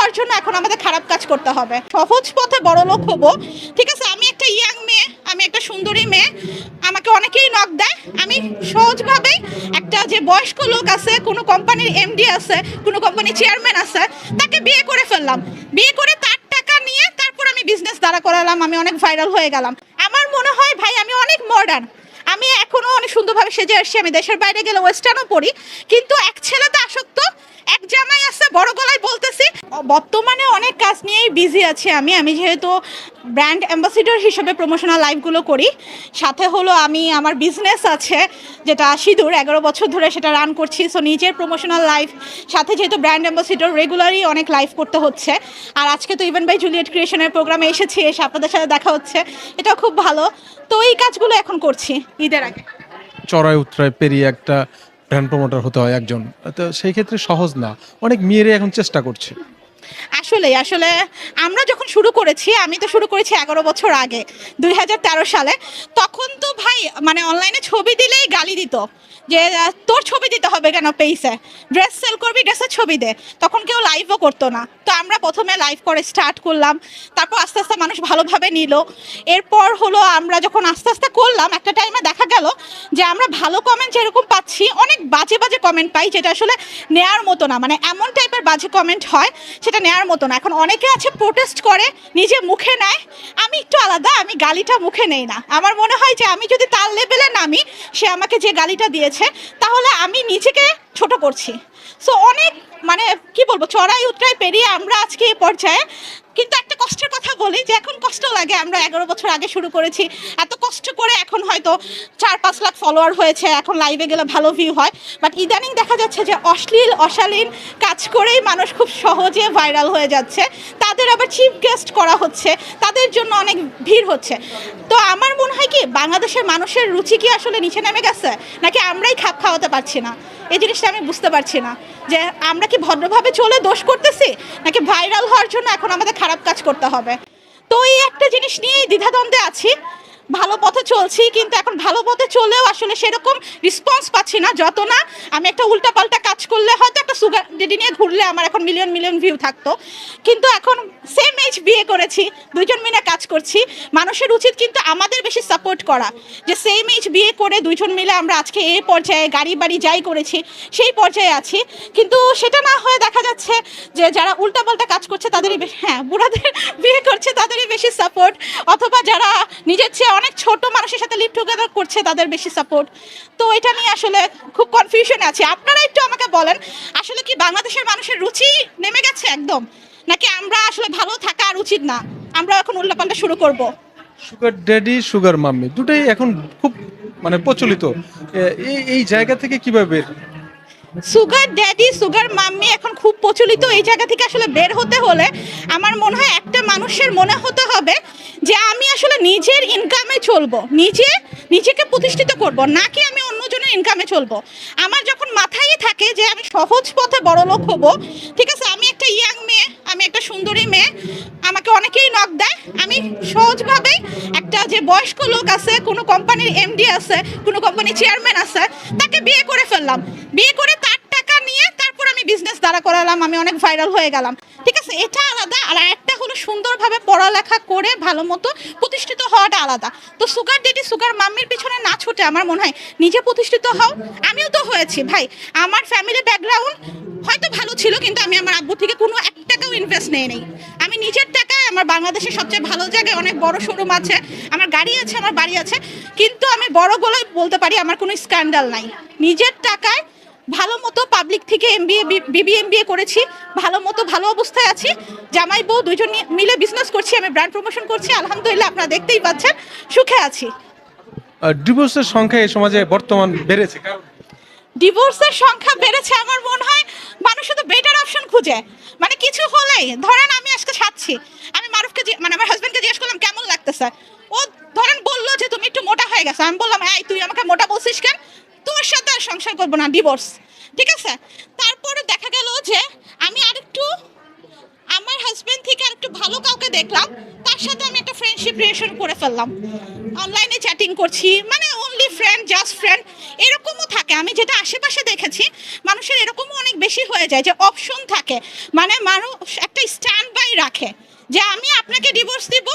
হওয়ার জন্য এখন আমাদের খারাপ কাজ করতে হবে। সহজ পথে বড়লোক হব, ঠিক আছে। আমি একটা ইয়াং মেয়ে, আমি একটা সুন্দরী মেয়ে, আমাকে অনেকেই নক দেয়। আমি সহজভাবেই একটা যে বয়স্ক লোক আছে, কোনো কোম্পানির এমডি আছে, কোনো কোম্পানির চেয়ারম্যান আছে, তাকে বিয়ে করে ফেললাম। বিয়ে করে তার টাকা নিয়ে তারপর আমি বিজনেস দাঁড়া করালাম, আমি অনেক ভাইরাল হয়ে গেলাম। আমার মনে হয় ভাই আমি অনেক মডার্ন, আমি এখনো অনেক সুন্দরভাবে সেজে আসছি। আমি দেশের বাইরে গেলে ওয়েস্টার্নও পরি, কিন্তু এক ছেলেতে আসক্ত, এক জামাই আছে, বড় গলায় বলতেছি। বর্তমানে অনেক কাজ নিয়েই বিজি আছি আমি যেহেতু ব্র্যান্ড অ্যাম্বাসিডর হিসেবে প্রমোশনাল লাইভগুলো করি, সাথে হলো আমি আমার বিজনেস আছে যেটা সিঁদুর 11 বছর ধরে সেটা রান করছি। সো নিজের প্রমোশনাল লাইভ সাথে যেহেতু ব্র্যান্ড অ্যাম্বাসিডর রেগুলারই অনেক লাইভ করতে হচ্ছে। আর আজকে তো ইভেন বাই জুলিয়েট ক্রিয়েশনের প্রোগ্রামে এসেছি, এসে আপনাদের সাথে দেখা হচ্ছে, এটাও খুব ভালো। তো এই কাজগুলো এখন করছি ঈদের আগে। চড়াই উতরাই পেরিয়ে একটা ব্র্যান্ড প্রমোটার হতে হয় একজন, তো সেই ক্ষেত্রে সহজ না, অনেক মেয়েরাই এখন চেষ্টা করছে। আসলে আমরা যখন শুরু করেছি, আমি তো শুরু করেছি 11 বছর আগে 2013 সালে। তখন তো ভাই মানে অনলাইনে ছবি দিলেই গালি দিত যে তোর ছবি দিতে হবে কেন পেইসে, ড্রেস সেল করবি ড্রেসের ছবি দে। তখন কেউ লাইভও করতো না। তো আমরা প্রথমে লাইভ করে স্টার্ট করলাম, তারপর আস্তে আস্তে মানুষ ভালোভাবে নিল। এরপর হলো আমরা যখন আস্তে আস্তে করলাম, একটা টাইমে দেখা গেল যে আমরা ভালো কমেন্ট যেরকম পাচ্ছি, অনেক বাজে বাজে কমেন্ট পাই, যেটা আসলে নেয়ার মতো না। মানে এমন টাইপের বাজে কমেন্ট হয় সেটা নেয়ার মতো না। এখন অনেকে আছে প্রোটেস্ট করে, নিজে মুখে নেয়। আমি একটু আলাদা, আমি গালিটা মুখে নেই না। আমার মনে হয় যে আমি যদি তার লেভেলে নামি, সে আমাকে যে গালিটা দিয়েছে, তাহলে আমি নিজেকে ছোট করছি। সো অনেক মানে কি বলবো, চড়াই উতরাই পেরিয়ে আমরা আজকে এই পর্যায়ে। কিন্তু একটা কষ্টের কথা বলি যে এখন কষ্ট লাগে, আমরা 11 বছর আগে শুরু করেছি, এত কষ্ট করে এখন হয়তো 4-5 লাখ ফলোয়ার হয়েছে, এখন লাইভে গেলে ভালো ভিউ হয়। বাট ইদানিং দেখা যাচ্ছে যে অশ্লীল অশালীন কাজ করেই মানুষ খুব সহজে ভাইরাল হয়ে যাচ্ছে, তাদের আবার চিফ গেস্ট করা হচ্ছে, তাদের জন্য অনেক ভিড় হচ্ছে। তো আমার মনে হয় কি বাংলাদেশের মানুষের রুচি কি আসলে নিচে নেমে গেছে, নাকি আমরাই খাপ খাওয়াতে পারছি না? এই জিনিসটা আমি বুঝতে পারছি না যে আমরা কি ভদ্রভাবে চলে দোষ করতেছি, নাকি ভাইরাল হওয়ার জন্য এখন আমাদের খারাপ কাজ করতে হবে। তো এই একটা জিনিস নিয়েই দ্বিধাদ্বন্দ্বে আছি। ভালো পথে চলছি, কিন্তু এখন ভালো পথে চলেও আসলে সেরকম রেসপন্স পাচ্ছি না। যত না আমি একটা উল্টাপাল্টা কাজ করলে, হয়তো একটা সুগার ডেডি নিয়ে ঘুরলে আমার এখন মিলিয়ন মিলিয়ন ভিউ থাকতো, কিন্তু এখন সেম এজ বিয়ে করেছি, দুইজন মিলে কাজ করছি। মানুষের উচিত কিন্তু আমাদের বেশি সাপোর্ট করা, যে সেম এজ বিয়ে করে দুইজন মিলে আমরা আজকে এই পর্যায়ে গাড়ি বাড়ি যাই করেছি সেই পর্যায়ে আছি। কিন্তু সেটা না হয়ে দেখা যাচ্ছে যে যারা উল্টাপাল্টা কাজ করছে তাদেরই হ্যাঁ বুড়াদের বিয়ে করছে তাদেরই বেশি সাপোর্ট, অথবা যারা নিজের চেয়ে অনেক ছোট মানুষের সাথে লিভ টুগেদার করছে তাদের বেশি সাপোর্ট। তো এটা নিয়ে আসলে খুব কনফিউশন আছে। আপনারা একটু আমাকে বলেন, আসলে কি বাংলাদেশের মানুষের রুচি নেমে গেছে একদম, নাকি আমরা আসলে ভালো থাকা আর উচিত না, আমরা এখন উল্টাপাল্টা শুরু করব? সুগার ড্যাডি সুগার মাম্মি দুটোই এখন খুব মানে প্রচলিত, এই জায়গা থেকে কিভাবে বের? সুগার ড্যাডি সুগার মাম্মি এখন খুব প্রচলিত। এই জায়গা থেকে আসলে বের হতে হলে আমার মনে হয় একটা মানুষের মনে হতে হবে যে আমি আসলে নিজের ইনকামে চলবো, নিজেকে প্রতিষ্ঠিত করব, নাকি আমি অন্যজনের ইনকামে চলবো। আমার যখন মাথায় থাকে যে আমি সহজ পথে বড়লোক হব, ঠিক আছে, আমি একটা ইয়াং মেয়ে, আমি একটা সুন্দরী মেয়ে, আমাকে অনেকেই নক দেয়। আমি সহজভাবেই একটা যে বয়স্ক লোক আছে, কোনো কোম্পানির এমডি আছে, কোনো কোম্পানির চেয়ারম্যান আছে, তাকে বিয়ে করে ফেললাম। বিয়ে করে তার টাকা নিয়ে তারপর আমি বিজনেস দাঁড়া করালাম, আমি অনেক ভাইরাল হয়ে গেলাম, ঠিক আছে, এটা আলাদা। আর একটা হলো সুন্দরভাবে পড়ালেখা করে ভালো মতো প্রতিষ্ঠিত হওয়াটা আলাদা। তো সুগার ডেডি সুগার মাম্মির পিছনে না ছুটে আমার মনে হয় নিজে প্রতিষ্ঠিত হও। আমিও তো হয়েছি ভাই, আমার ফ্যামিলি ব্যাকগ্রাউন্ড হয়তো ভালো ছিল, কিন্তু আমি আমার আব্বু থেকে কোনো 1 টাকাও ইনভেস্ট নেই। আমি নিজের টাকায় আমার বাংলাদেশের সবচেয়ে ভালো জায়গায় অনেক বড় শোরুম আছে, আমার গাড়ি আছে, আমার বাড়ি আছে, কিন্তু আমি বড় গলায় বলতে পারি আমার কোনো স্ক্যান্ডাল নাই। নিজের টাকায় ভালো মতো পাবলিক থেকে এমবিএ বিবিএমবিএ করেছি, ভালো মতো ভালো অবস্থায় আছি, জামাই বউ দুজন মিলে বিজনেস করছি, আমি ব্র্যান্ড প্রমোশন করছি, আলহামদুলিল্লাহ আপনারা দেখতেই পাচ্ছেন, সুখে আছি। ডিভোর্সের সংখ্যা এই সমাজে বর্তমান বেড়েছে, কারণ ডিভোর্সের সংখ্যা বেড়েছে। আমার মনে হয় মানুষ শুধু বেটার অপশন খুঁজে, মানে কিছু হলেই, ধরেন আমি আজকে ছাড়ছি, আমি মারুফকে মানে আমার হাজবেন্ডকে জিজ্ঞেস করলাম কেমন লাগতেছে, ও ধরেন বললো যে তুমি একটু মোটা হয়ে গেছো, আমি বললাম হ্যাঁ তুই আমাকে মোটা বলছিস কেন, তোর সাথে আর সংসার করবো না, ডিভোর্স, ঠিক আছে। তারপরে দেখা গেল যে আমি আরেকটু আমার হাজবেন্ড থেকে আরেকটু ভালো কাউকে দেখলাম, তার তার সাথে আমি একটা ফ্রেন্ডশিপ রিলেশন করে ফেললাম, অনলাইনে চ্যাটিং করছি, মানে অনলি ফ্রেন্ড, জাস্ট ফ্রেন্ড, এরকমও থাকে। আমি যেটা আশেপাশে দেখেছি মানুষের এরকমও অনেক বেশি হয়ে যায় যে অপশন থাকে, মানে মানুষ একটা স্ট্যান্ড বাই রাখে যে আমি আপনাকে ডিভোর্স দিব,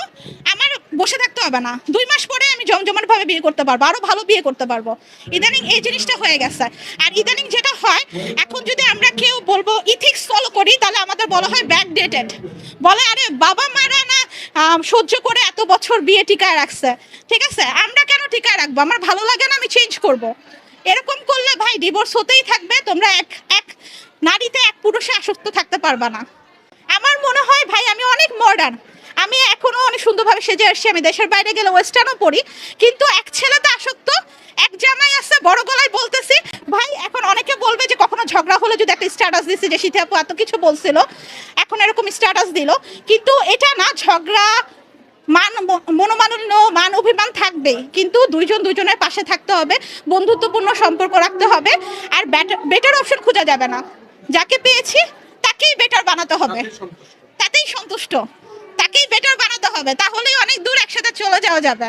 আমার বসে থাকতে হবে না, 2 মাস পরে আমি জমজমাট ভাবে বিয়ে করতে পারবো, আরো ভালো বিয়ে করতে পারবো। ইদানিং এই জিনিসটা হয়ে গেছে। আর ইদানিং যেটা হয়, এখন যদি আমরা কেউ বলবো ইথিক্স ফলো করি, তাহলে আমাদের বলা হয় ব্যাক ডেটেড। বলে আরে বাবা মারা না সহ্য করে এত বছর বিয়ে টিকায় রাখছে, ঠিক আছে আমরা কেন টিকায় রাখবো, আমার ভালো লাগে না আমি চেঞ্জ করব। এরকম করলে ভাই ডিভোর্স হতেই থাকবে, তোমরা এক এক নারীতে এক পুরুষে আসক্ত থাকতে পারবা না। আমার মনে হয় ভাই আমি অনেক মডার্ন, আমি এখনো অনেক সুন্দরভাবে সেজে আসছি, আমি দেশের বাইরে গেলে ওয়েস্টার্নও পরি, কিন্তু এক ছেলেতে আসক্ত, এক জামাই আছে বড় গলায় বলতেছি ভাই। এখন অনেকে বলবে যে কখনো ঝগড়া হলে যদি একটা স্ট্যাটাস দিচ্ছে যে শীতে আপু এত কিছু বলছিল, এখন এরকম স্ট্যাটাস দিল, কিন্তু এটা না, ঝগড়া মনোমালিন্য মান অভিমান থাকবেই, কিন্তু দুইজন দুইজনের পাশে থাকতে হবে, বন্ধুত্বপূর্ণ সম্পর্ক রাখতে হবে, আর বেটার অপশন খোঁজা যাবে না। যাকে পেয়েছি তাকেই বেটার বানাতে হবে, তাতেই সন্তুষ্ট, তাকেই বেটার বানাতে হবে, তাহলেই অনেক দূর একসাথে চলে যাওয়া যাবে।